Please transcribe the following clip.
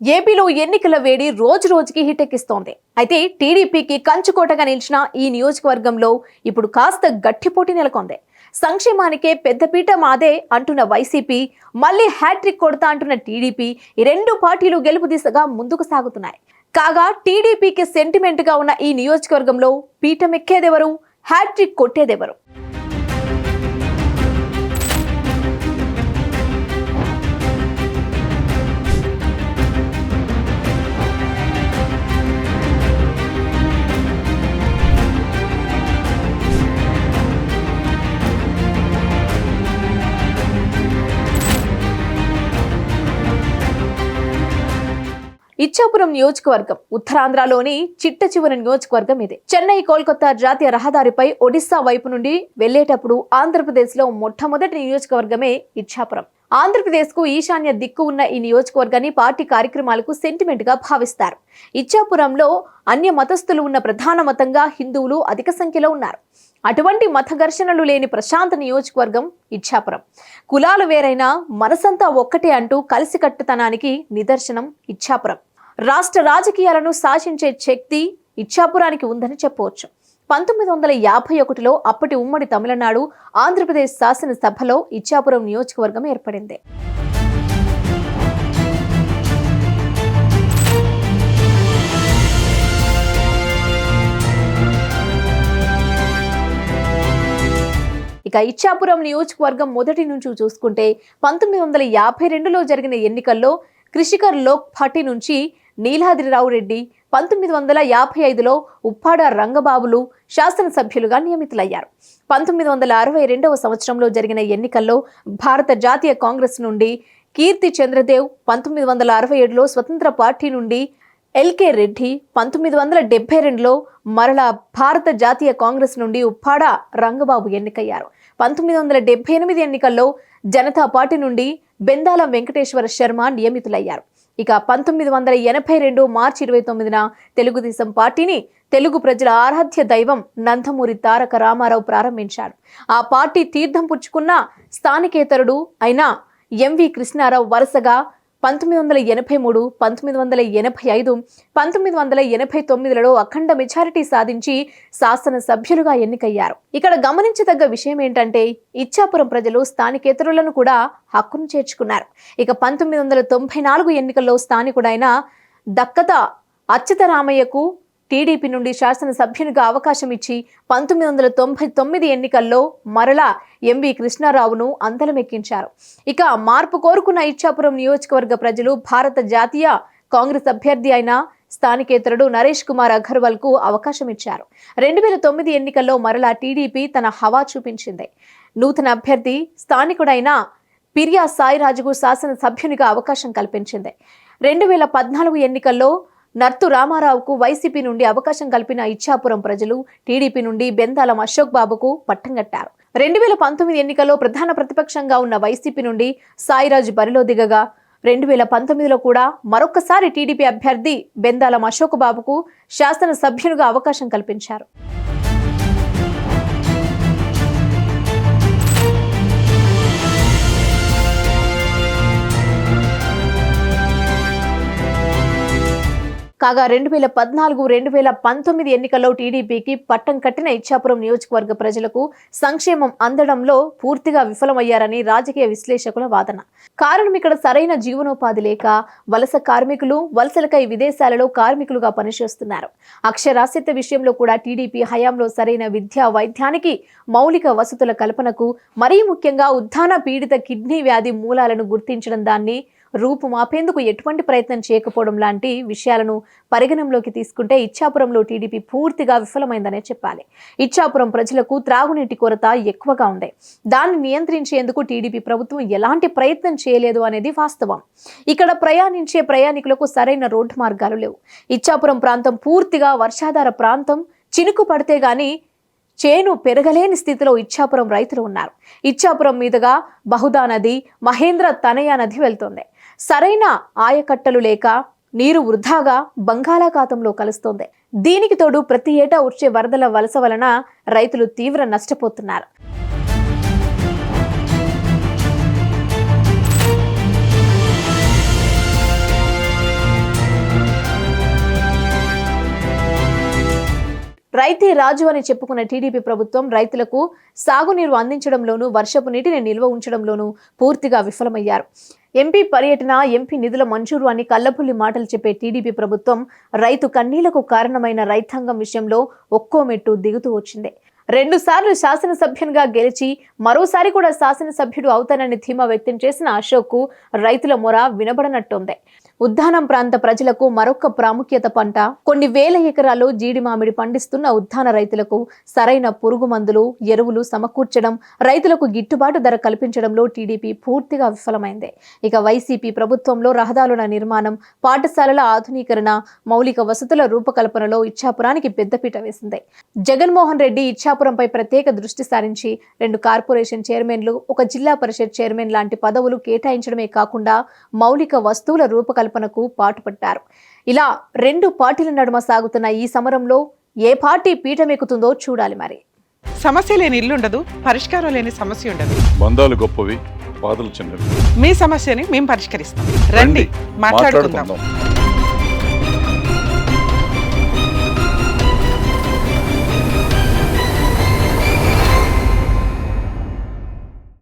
ఏపీలో ఎన్నికల వేడి రోజు రోజుకి హిటెక్కిస్తోంది. అయితే టీడీపీకి కంచుకోటగా నిలిచిన ఈ నియోజకవర్గంలో ఇప్పుడు కాస్త గట్టి పోటీ నెలకొంది. సంక్షేమానికే పెద్దపీట మాదే అంటున్న వైసీపీ, మళ్ళీ హ్యాట్రిక్ కొడతా అంటున్న టీడీపీ, ఈ రెండు పార్టీలు గెలుపు దిశగా ముందుకు సాగుతున్నాయి. కాగా టీడీపీకి సెంటిమెంట్ గా ఉన్న ఈ నియోజకవర్గంలో పీఠమెక్కేదెవరు, హ్యాట్రిక్ కొట్టేదెవరు? ఇచ్చాపురం నియోజకవర్గం ఉత్తరాంధ్రలోని చిట్ట చివరి నియోజకవర్గం ఇది. చెన్నై కోల్కతా జాతీయ రహదారిపై ఒడిశా వైపు నుండి వెళ్లేటప్పుడు ఆంధ్రప్రదేశ్ లో మొట్టమొదటి నియోజకవర్గమే ఇచ్చాపురం. ఆంధ్రప్రదేశ్ కు ఈశాన్య దిక్కు ఉన్న ఈ నియోజకవర్గాన్ని పార్టీ కార్యక్రమాలకు సెంటిమెంట్ గా భావిస్తారు. ఇచ్చాపురంలో అన్య మతస్థులు ఉన్న ప్రధాన మతంగా హిందువులు అధిక సంఖ్యలో ఉన్నారు. అటువంటి మత ఘర్షణలు లేని ప్రశాంత నియోజకవర్గం ఇచ్చాపురం. కులాలు వేరైనా మనసంతా ఒక్కటే అంటూ కలిసికట్టుతనానికి నిదర్శనం ఇచ్చాపురం. రాష్ట్ర రాజకీయాలను శాసించే శక్తి ఇచ్చాపురానికి ఉందని చెప్పవచ్చు. 1951లో అప్పటి ఉమ్మడి తమిళనాడు, ఆంధ్రప్రదేశ్ శాసనసభలో ఇచ్చాపురం నియోజకవర్గం ఏర్పడింది. ఇక ఇచ్చాపురం నియోజకవర్గం మొదటి నుంచి చూసుకుంటే 1952లో జరిగిన ఎన్నికల్లో కృషికర్ లోక్ పార్టీ నుంచి నీలాద్రిరావు రెడ్డి, 1955లో ఉప్పాడ రంగబాబులు శాసనసభ్యులుగా నియమితులయ్యారు. 1962వ సంవత్సరంలో జరిగిన ఎన్నికల్లో భారత జాతీయ కాంగ్రెస్ నుండి కీర్తి చంద్రదేవ్, 1967లో స్వతంత్ర పార్టీ నుండి ఎల్కే రెడ్డి, 1972లో మరలా భారత జాతీయ కాంగ్రెస్ నుండి ఉప్పాడ రంగబాబు ఎన్నికయ్యారు. 1978 ఎన్నికల్లో జనతా పార్టీ నుండి బెందాల వెంకటేశ్వర శర్మ నియమితులయ్యారు. ఇక 1982 మార్చి 29న తెలుగుదేశం పార్టీని తెలుగు ప్రజల ఆరాధ్య దైవం నందమూరి తారక రామారావు ప్రారంభించారు. ఆ పార్టీ తీర్థం పుచ్చుకున్న స్థానికేతరుడు అయిన ఎంవి కృష్ణారావు వరుసగా 1983, 1985, 1989లలో అఖండ మెజారిటీ సాధించి శాసనసభ్యులుగా ఎన్నికయ్యారు. ఇక్కడ గమనించదగ్గ విషయం ఏంటంటే ఇచ్చాపురం ప్రజలు స్థానికేతరులను కూడా హక్కును చేర్చుకున్నారు. ఇక 1994 ఎన్నికల్లో స్థానికుడైన దక్కత అచ్యుతరామయ్యకు టీడీపీ నుండి శాసనసభ్యునిగా అవకాశం ఇచ్చి 1999 ఎన్నికల్లో మరలా ఎంవి కృష్ణారావును అందలమెక్కించారు. ఇక మార్పు కోరుకున్న ఇచ్చాపురం నియోజకవర్గ ప్రజలు భారత జాతీయ కాంగ్రెస్ అభ్యర్థి అయిన స్థానికేతరుడు నరేష్ కుమార్ అగర్వాల్ కు అవకాశం ఇచ్చారు. 2009 ఎన్నికల్లో మరలా టీడీపీ తన హవా చూపించింది. నూతన అభ్యర్థి స్థానికుడైన పిరియా సాయిరాజుకు శాసనసభ్యునిగా అవకాశం కల్పించింది. 2014 ఎన్నికల్లో నర్తు రామారావుకు వైసీపీ నుండి అవకాశం కల్పిన ఇచ్చాపురం ప్రజలు టీడీపీ నుండి బెందాలం అశోక్ బాబుకు పట్టం కట్టారు. 2019 ఎన్నికల్లో ప్రధాన ప్రతిపక్షంగా ఉన్న వైసీపీ నుండి సాయిరాజు బరిలో దిగగా 2019లో కూడా మరొకసారి టీడీపీ అభ్యర్థి బెందాలం అశోక్ బాబుకు శాసనసభ్యునిగా అవకాశం కల్పించారు. కాగా 2014, 2019 ఎన్నికల్లో టీడీపీకి పట్టం కట్టిన ఇచ్చాపురం నియోజకవర్గ ప్రజలకు సంక్షేమం అందడంలో పూర్తిగా విఫలమయ్యారని రాజకీయ విశ్లేషకుల వాదన. కారణం ఇక్కడ సరైన జీవనోపాధి లేక వలస కార్మికులు వలసలకై విదేశాలలో కార్మికులుగా పనిచేస్తున్నారు. అక్షరాస్యత విషయంలో కూడా టీడీపీ హయాంలో సరైన విద్యా వైద్యానికి మౌలిక వసతుల కల్పనకు, మరీ ముఖ్యంగా ఉద్దాన పీడిత కిడ్నీ వ్యాధి మూలాలను గుర్తించడం, దాన్ని రూపుమాపేందుకు ఎటువంటి ప్రయత్నం చేయకపోవడం లాంటి విషయాలను పరిగణంలోకి తీసుకుంటే ఇచ్చాపురంలో టీడీపీ పూర్తిగా విఫలమైందనే చెప్పాలి. ఇచ్చాపురం ప్రజలకు త్రాగునీటి కొరత ఎక్కువగా ఉంది. దాన్ని నియంత్రించేందుకు టీడీపీ ప్రభుత్వం ఎలాంటి ప్రయత్నం చేయలేదు అనేది వాస్తవం. ఇక్కడ ప్రయాణించే ప్రయాణికులకు సరైన రోడ్డు మార్గాలు లేవు. ఇచ్చాపురం ప్రాంతం పూర్తిగా వర్షాధార ప్రాంతం. చినుకు పడితే గాని చేను పెరగలేని స్థితిలో ఇచ్చాపురం రైతులు ఉన్నారు. ఇచ్చాపురం మీదుగా బహుదా నది, మహేంద్ర తనయ నది వెళ్తోంది. సరైన ఆయకట్టలు లేక నీరు వృధాగా బంగాళాఖాతంలో కలుస్తోంది. దీనికి తోడు ప్రతి ఏటా వచ్చే వరదల వలస వలన రైతులు తీవ్ర నష్టపోతున్నారు. రైతే రాజు అని చెప్పుకున్న టీడీపీ ప్రభుత్వం రైతులకు సాగునీరు అందించడంలోనూ వర్షపు నీటిని నిల్వ ఉంచడంలోనూ పూర్తిగా విఫలమయ్యారు. ఎంపీ పర్యటన, ఎంపీ నిధుల మంజూరు అని కల్లబుల్లి మాటలు చెప్పే టీడీపీ ప్రభుత్వం రైతు కన్నీళ్లకు కారణమైన రైతాంగం విషయంలో ఒక్కో మెట్టు దిగుతూ వచ్చింది. 2 సార్లు శాసనసభ్యునిగా గెలిచి మరోసారి కూడా శాసనసభ్యుడు అవుతానని ధీమా వ్యక్తం చేసిన అశోక్ కు రైతుల మొర వినబడనట్టుంది. ఉద్దానం ప్రాంత ప్రజలకు మరొక ప్రాముఖ్యత పంట. కొన్ని వేల ఎకరాల్లో జీడి మామిడి పండిస్తున్న ఉద్దాన రైతులకు సరైన పురుగు మందులు, ఎరువులు సమకూర్చడం, రైతులకు గిట్టుబాటు ధర కల్పించడంలో టీడీపీ పూర్తిగా విఫలమైంది. ఇక వైసీపీ ప్రభుత్వంలో రహదారుల నిర్మాణం, పాఠశాలల ఆధునీకరణ, మౌలిక వసతుల రూపకల్పనలో ఇచ్చాపురానికి పెద్దపీట వేసింది. జగన్మోహన్ రెడ్డి ఇచ్చాపురంపై ప్రత్యేక దృష్టి సారించి 2 కార్పొరేషన్ చైర్మన్లు, 1 జిల్లా పరిషత్ చైర్మన్ లాంటి పదవులు కేటాయించడమే కాకుండా మౌలిక వస్తువుల రూపకల్పనకు పాటుపడ్డారు. ఇలా 2 పార్టీల నడుమ సాగుతున్న ఈ సమరంలో ఏ పార్టీ పీఠమెక్కుతుందో చూడాలి. మరి సమస్య లేని ఇల్లు ఉండదు, పరిష్కారం లేని సమస్య ఉండదు. బంధాలు గొప్పవి, బాధలు చిన్నవి. మీ సమస్యని మేము పరిష్కరిస్తాం. రండి మాట్లాడుకుందాం.